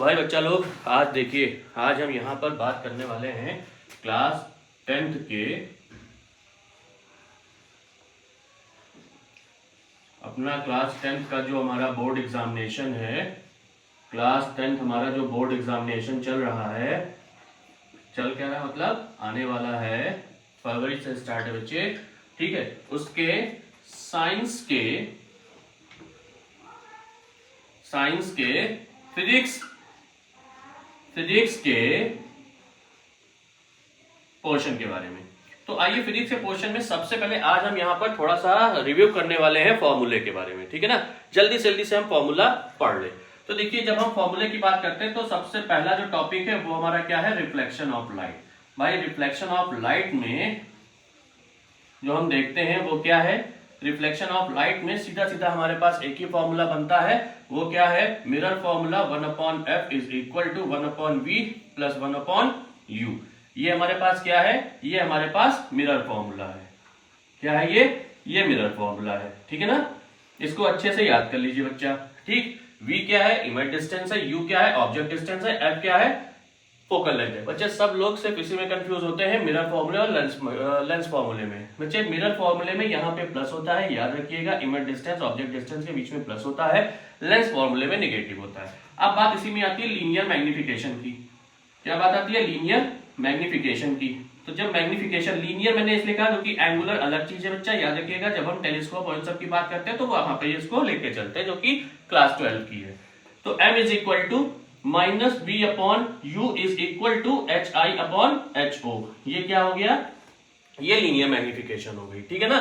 भाई बच्चा लोग, आज देखिए, आज हम यहाँ पर बात करने वाले हैं क्लास 10th के अपना क्लास 10th का जो हमारा बोर्ड एग्जामिनेशन है। क्लास 10th हमारा जो बोर्ड एग्जामिनेशन चल रहा है, चल क्या रहा है मतलब आने वाला है, फरवरी से स्टार्ट है बच्चे, ठीक है। उसके साइंस के फिजिक्स के पोर्शन के बारे में। तो आइए फिजिक्स के पोर्शन में सबसे पहले आज हम यहाँ पर थोड़ा सा रिव्यू करने वाले हैं फॉर्मूले के बारे में, ठीक है ना। जल्दी से हम फॉर्मूला पढ़ ले। तो देखिए, जब हम फॉर्मूले की बात करते हैं तो सबसे पहला जो टॉपिक है वो हमारा क्या है, रिफ्लेक्शन ऑफ लाइट। भाई रिफ्लेक्शन ऑफ लाइट में जो हम देखते हैं वो क्या है, रिफ्लेक्शन ऑफ लाइट में सीधा हमारे पास एक ही फॉर्मूला बनता है। वो क्या है, mirror formula 1/f is equal to 1/v plus 1/u। ये हमारे पास क्या है, ये हमारे पास मिरर फॉर्मूला है। क्या है ये मिरर फॉर्मूला है, ठीक है ना। इसको अच्छे से याद कर लीजिए बच्चा, ठीक। v क्या है, इमेज डिस्टेंस है, u क्या है, ऑब्जेक्ट डिस्टेंस है, f क्या है, फोकल लेंथ है। बच्चे सब लोग सिर्फ इसी में कंफ्यूज होते हैं, मिरर फॉर्मूले और लेंस फॉर्मूले में। बच्चे मिरर फॉर्मूले में यहाँ पे प्लस होता है, याद रखिएगा, इमेज डिस्टेंस ऑब्जेक्ट डिस्टेंस के बीच में प्लस होता है। लेंस फॉर्मूले में नेगेटिव होता है। अब बात इसी में आती है लीनियर मैग्निफिकेशन की। क्या बात आती है, लीनियर मैग्निफिकेशन की। तो जब मैग्निफिकेशन, लीनियर मैंने इसलिए कहा क्योंकि एंगुलर अलग चीज है बच्चा, याद रखिएगा। जब हम टेलीस्कोप और सब की बात करते हैं तो वहां पे इसको लेके चलते हैं, जो कि क्लास 12 की है। तो m is equal to minus v upon u is equal to hi upon ho। ये क्या हो गया, ये लीनियर मैग्निफिकेशन हो गई, ठीक है ना।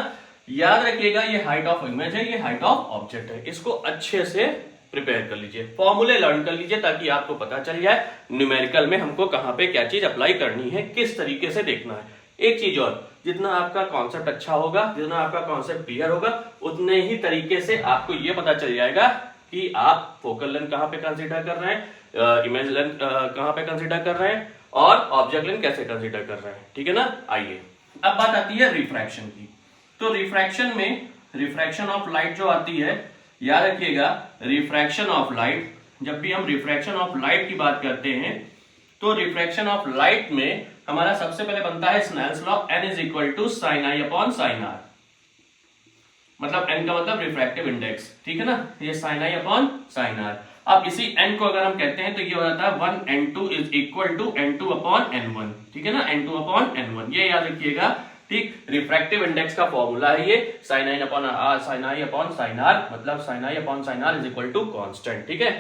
याद रखिएगा, ये हाइट ऑफ इमेज है, ये हाइट ऑफ ऑब्जेक्ट है। इसको अच्छे से प्रिपेयर कर लीजिए, फॉर्मूले लर्न कर लीजिए, ताकि आपको पता चल जाए न्यूमेरिकल में हमको कहां पे क्या चीज अप्लाई करनी है, किस तरीके से देखना है। एक चीज और, जितना आपका कॉन्सेप्ट अच्छा होगा, जितना आपका कॉन्सेप्ट क्लियर होगा, उतने ही तरीके से आपको ये पता चल जाएगा कि आप फोकल लेंथ कहां पे कंसीडर कर रहे हैं, इमेज लेंथ कहां पे कंसीडर कर रहे हैं, और ऑब्जेक्ट लेंथ कैसे कंसीडर कर रहे हैं, ठीक है ना। आइए अब बात आती है रिफ्रैक्शन की। तो रिफ्रैक्शन में रिफ्रैक्शन ऑफ लाइट जो आती है, याद रखिएगा, रिफ्रैक्शन ऑफ लाइट, जब भी हम रिफ्रैक्शन ऑफ लाइट की बात करते हैं तो रिफ्रैक्शन ऑफ लाइट में हमारा सबसे पहले बनता है Snell's law, n is equal to sine i upon sine r. मतलब n का मतलब रिफ्रैक्टिव इंडेक्स, ठीक है ना, ये sine i upon sine r. अब इसी n को अगर हम कहते हैं तो ये हो जाता है 1n2 is equal to n2 upon n1, ठीक है ना, n2 अपॉन n1। ये याद रखिएगा, ठीक। रिफ्रैक्टिव इंडेक्स का फॉर्मूला है ये sine i upon r, sine i upon sine r, मतलब sine i upon sine r is equal to constant, ठीक है।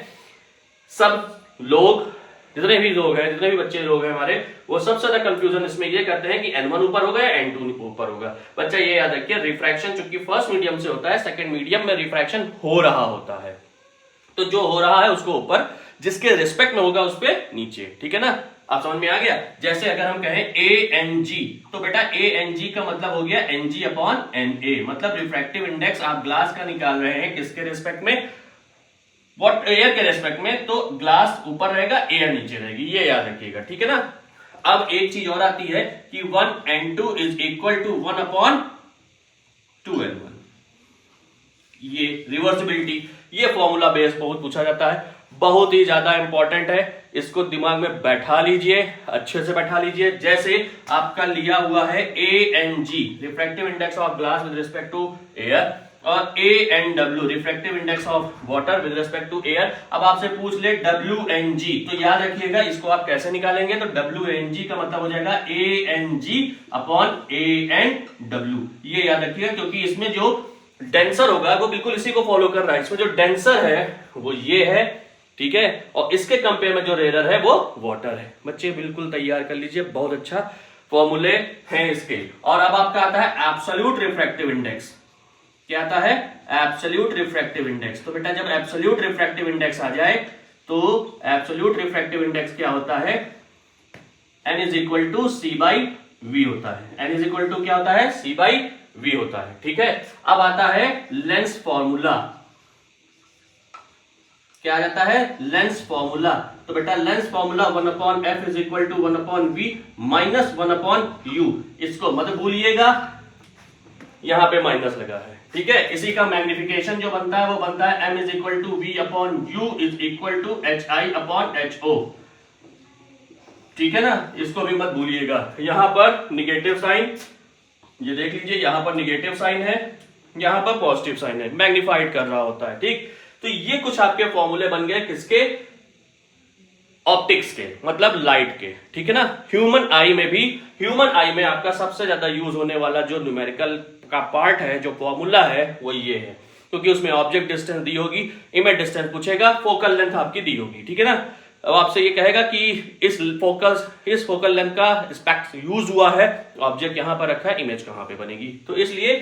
सब लोग, जितने भी लोग हैं, जितने भी बच्चे लोग हैं हमारे, वो सबसे ज्यादा कंफ्यूजन इसमें ये करते हैं कि n1 ऊपर होगा या n2 ऊपर होगा। बच्चा ये याद रखिए, रिफ्रैक्शन चूंकि फर्स्ट मीडियम से होता है, सेकंड मीडियम में रिफ्रैक्शन हो रहा होता है, तो जो हो रहा है उसको ऊपर, जिसके रिस्पेक्ट में होगा उस पे नीचे, ठीक है ना। आप समझ में आ गया। जैसे अगर हम कहें ANG, तो बेटा ANG का मतलब हो गया NG अपॉन NA, मतलब रिफ्रैक्टिव इंडेक्स आप ग्लास का निकाल रहे हैं किसके रिस्पेक्ट में, व्हाट, एयर के रिस्पेक्ट में। तो ग्लास ऊपर रहेगा, एयर नीचे रहेगी, ये याद रखिएगा, ठीक है ना। अब एक चीज और आती है कि 1n2 is equal to 1 upon 2n1, ये रिवर्सिबिलिटी। ये फॉर्मूला बेस बहुत पूछा जाता है, बहुत ही ज्यादा इंपॉर्टेंट है, इसको दिमाग में बैठा लीजिए, अच्छे से बैठा लीजिए। जैसे आपका लिया हुआ है ANG, refractive index of glass with respect to air, और ANW, refractive index of water with respect to air. अब आपसे पूछ ले WNG, तो याद रखिएगा इसको आप कैसे निकालेंगे, तो WNG का मतलब हो जाएगा ANG अपॉन ANW। ये याद रखिएगा, क्योंकि इसमें जो डेंसर होगा वो बिल्कुल इसी को फॉलो कर रहा है। इसमें जो डेंसर है वो ये है, ठीक है, और इसके कंपेयर में जो रेयर है वो वाटर है। बच्चे बिल्कुल तैयार कर लीजिए, बहुत अच्छा फॉर्मूले हैं इसके। और अब आपका आता है एब्सोल्यूट रिफ्रैक्टिव इंडेक्स। क्या आता है, एब्सोल्यूट रिफ्रैक्टिव इंडेक्स। तो बेटा जब एब्सोल्यूट रिफ्रैक्टिव इंडेक्स आ जाए तो एब्सोल्यूट रिफ्रैक्टिव इंडेक्स क्या होता है, n is equal to c by v होता है। n इज इक्वल टू क्या होता है, c बाई v होता है, ठीक है। अब आता है लेंस फॉर्मूला। क्या आ जाता है, लेंस फॉर्मूला। तो बेटा lens formula 1/f is equal to 1/v minus 1/u। इसको मत भूलिएगा, यहाँ पे माइनस लगा है, ठीक है। इसी का मैग्निफिकेशन जो बनता है वो बनता है m is equal to v upon u is equal to h i upon h o, ठीक है ना। इसको भी मत भूलिएगा। यहाँ पर निगेटिव साइन, ये देख लीजिए, यहाँ पर निगेटिव साइन है, यहाँ पर पॉजिटिव साइन है, मैग्नीफाइड कर रहा होता है, ठीक। तो ये कुछ आपके फॉर्मूले बन गए किसके, ऑप्टिक्स के, मतलब लाइट के, ठीक है ना। ह्यूमन आई में भी, ह्यूमन आई में आपका सबसे ज्यादा यूज होने वाला जो न्यूमेरिकल का पार्ट है, जो फॉर्मूला है, वो ये है, क्योंकि उसमें ऑब्जेक्ट डिस्टेंस दी होगी, इमेज डिस्टेंस पूछेगा, फोकल लेंथ आपकी दी होगी, ठीक है ना। अब आपसे ये कहेगा कि इस फोकल लेंथ का स्पेक्ट यूज हुआ है, ऑब्जेक्ट यहां पर रखा है, इमेज कहां पे बनेगी, तो इसलिए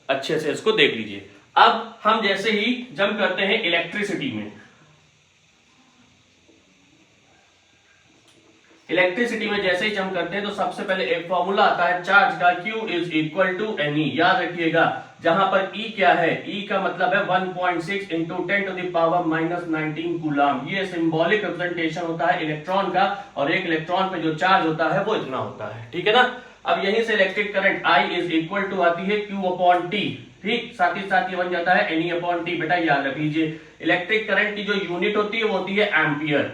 अच्छे से इसको देख लीजिए। अब हम जैसे ही जंप करते हैं इलेक्ट्रिसिटी में, इलेक्ट्रिसिटी में जैसे ही जंप करते हैं तो सबसे पहले एक फॉर्मूला आता है चार्ज का, Q is equal to NE। याद रखिएगा, जहां पर E क्या है, E का मतलब है 1.6 into 10 to the power minus 19 coulomb. ये सिंबॉलिक रिप्रेजेंटेशन होता है इलेक्ट्रॉन का, और एक इलेक्ट्रॉन पे जो चार्ज होता है वो इतना होता है, ठीक है ना। अब यहीं से electric current I is equal to आती है Q अपॉन T, ठीक। साथ ही साथ ये बन जाता है NE अपॉन T। बेटा याद रख लीजिए, इलेक्ट्रिक करंट की जो यूनिट होती है वो होती है एम्पियर,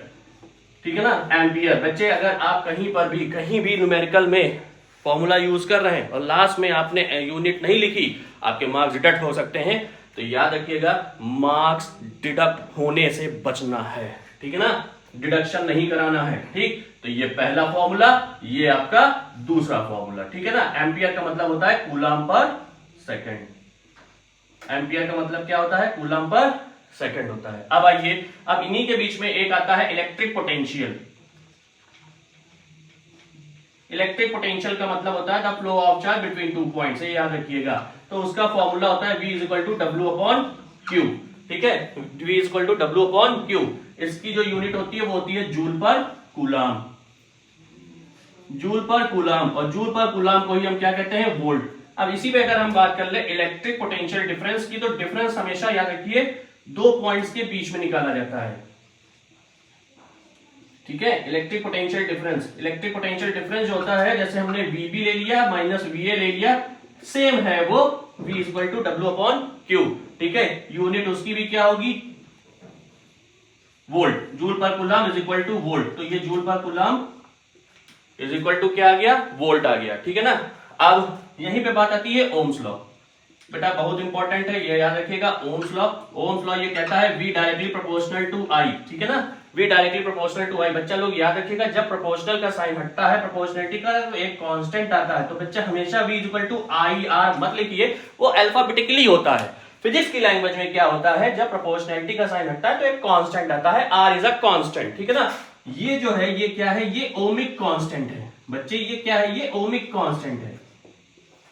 ठीक है ना, एम्पियर। बच्चे अगर आप कहीं भी न्यूमेरिकल में फॉर्मूला यूज कर रहे हैं और लास्ट में आपने यूनिट नहीं लिखी, आपके मार्क्स डिडक्ट हो सकते हैं। तो याद रखिएगा, मार्क्स डिडक्ट होने से बचना है, ठीक है ना, डिडक्शन नहीं कराना है, ठीक। तो ये पहला फॉर्मूला, ये आपका दूसरा फॉर्मूला, ठीक है ना। एम्पियर का मतलब होता है कूलम पर सेकेंड। एम्पियर का मतलब क्या होता है, कूलम पर सेकंड होता है। अब आइए, अब इन्हीं के बीच में एक आता है इलेक्ट्रिक पोटेंशियल। इलेक्ट्रिक पोटेंशियल का मतलब होता है the flow of charge between two points, ये याद रखिएगा। तो उसका फॉर्मूला होता है V इज इक्वल टू डब्ल्यू अपॉन क्यू, ठीक है। V इज इक्वल टू डब्ल्यू अपॉन क्यू। इसकी जो यूनिट होती है वो होती है joule per coulomb, joule per coulomb, और जूल पर कूलम को ही हम क्या कहते हैं, वोल्ट। अब इसी पे अगर हम बात कर ले इलेक्ट्रिक पोटेंशियल डिफरेंस की, तो डिफरेंस हमेशा याद रखिए दो पॉइंट्स के बीच में निकाला जाता है, ठीक है। इलेक्ट्रिक पोटेंशियल डिफरेंस जो होता है, जैसे हमने VB ले लिया माइनस VA ले लिया, सेम है वो V इक्वल टू डब्ल्यू अपॉन क्यू, ठीक है। यूनिट उसकी भी क्या होगी, volt. Joule per coulomb is equal to volt, तो ये joule per coulomb is equal to क्या आ गया, वोल्ट आ गया, ठीक है ना। अब यहीं पे बात आती है ओम्स लॉ। बेटा बहुत इंपॉर्टेंट है, ये याद रखिएगा, ओम्स लॉ। ओम्स लॉ ये कहता है V directly proportional to I, ठीक है ना, V directly proportional to I। बच्चा लोग याद रखिएगा, जब प्रोपोर्शनल का साइन हटता है प्रोपोर्शनलिटी का, तो एक कांस्टेंट आता है, तो बच्चा हमेशा V इक्वल टू IR मत लिखिए, वो अल्फाबेटिकली होता है। फिजिक्स की लैंग्वेज में क्या होता है, जब प्रोपोर्शनलिटी का साइन हटता है तो एक कांस्टेंट आता है, R इज अ कांस्टेंट, ठीक है ना। ये जो है ये क्या है, ये ओमिक कांस्टेंट है बच्चे, ये क्या है, ये ओमिक कांस्टेंट है,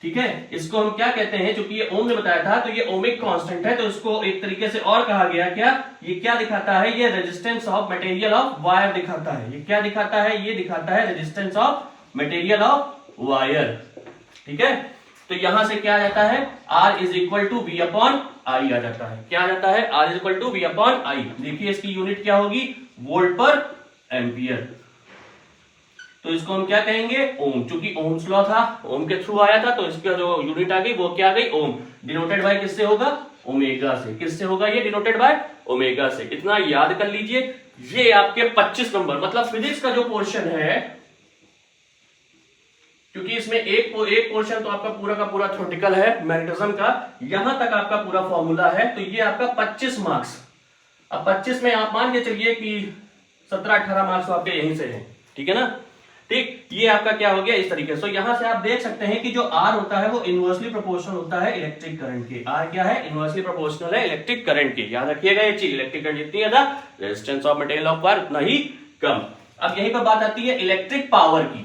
ठीक है। इसको हम क्या कहते हैं, क्योंकि ये ओम ने बताया था, तो ये ओमिक कांस्टेंट है, तो इसको एक तरीके से और कहा गया क्या, ये क्या दिखाता है, ये resistance of material of wire दिखाता है। ये क्या दिखाता है, ये दिखाता है resistance of material of wire, ठीक है। तो यहां से क्या आ जाता है, R is equal to V upon I आ जाता है। क्या आ जाता है, R is equal to V upon I। देखिए इसकी यूनिट क्या होगी, वोल्ट पर एम्पियर। तो इसको हम क्या कहेंगे, ओम। चूंकि ओम्स लॉ था, ओम के थ्रू आया था, तो इसका जो यूनिट आ गई वो क्या आ गई, ओम। डिनोटेड बाय किससे होगा, ओमेगा से। किससे होगा ये, डिनोटेड बाय ओमेगा से। इतना याद कर लीजिए। ये आपके 25 नंबर, मतलब फिजिक्स का जो पोर्शन है, क्योंकि इसमें एक पोर्शन तो आपका पूरा का पूरा थ्योरेटिकल है मैग्नेटिज्म का, यहां तक आपका पूरा फॉर्मूला है, तो ये आपका 25 मार्क्स। अब 25 में आप मान के चलिए कि 17-18 मार्क्स तो आपके यहीं से हैं, ठीक है ना, ठीक। ये आपका क्या हो गया इस तरीके से। यहां से आप देख सकते हैं कि जो R होता है वो इनवर्सली प्रोपोर्शनल होता है इलेक्ट्रिक करंट के। R क्या है, इनवर्सली प्रोपोर्शनल है इलेक्ट्रिक करंट के। याद रखिएगा ये चीज, इलेक्ट्रिक करंट जितनी ज्यादा, resistance of material of wire उतना ही कम। अब यहीं पर बात आती है इलेक्ट्रिक पावर की।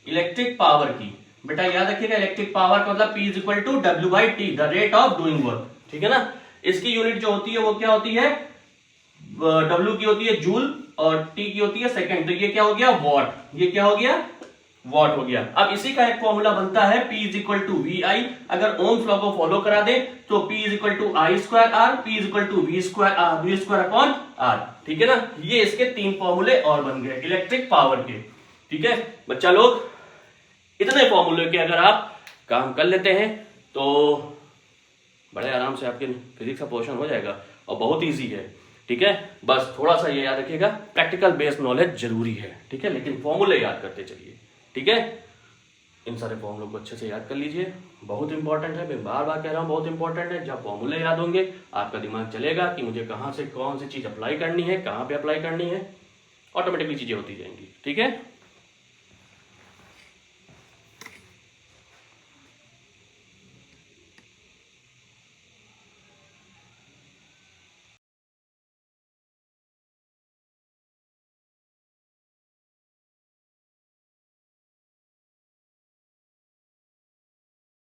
इलेक्ट्रिक पावर की बेटा याद रखिएगा, इलेक्ट्रिक पावर का मतलब P is equal to W/T, the rate of doing work, ठीक है ना। इसकी यूनिट जो होती है वो क्या होती है, W की होती है जूल और T की होती है सेकंड। तो ये क्या हो गया, वॉट। ये क्या हो गया, वॉट हो गया। अब इसी का एक फॉर्मूला बनता है P is equal to VI। अगर ओम्स लॉ को फॉलो करा दे तो P is equal to I square R, P is equal to V square upon R, ठीक है ना। ये इसके 3 फॉर्मूले और बन गए इलेक्ट्रिक पावर के, ठीक है। बच्चा लोग इतने फॉर्मूले के अगर आप काम कर लेते हैं तो बड़े आराम से आपके फिजिक्स का पोर्शन हो जाएगा और बहुत ईजी है। ठीक है, बस थोड़ा सा ये याद रखिएगा, प्रैक्टिकल बेस्ड नॉलेज जरूरी है। ठीक है, लेकिन फॉर्मूले याद करते चलिए। ठीक है, इन सारे फॉर्मूलों को अच्छे से याद कर लीजिए, बहुत इंपॉर्टेंट है। मैं बार बार कह रहा हूँ बहुत इंपॉर्टेंट है। जब फॉर्मूले याद होंगे आपका दिमाग चलेगा कि मुझे कहाँ से कौन सी चीज अप्लाई करनी है, कहाँ पे अप्लाई करनी है, ऑटोमेटिकली चीजें होती जाएंगी। ठीक है।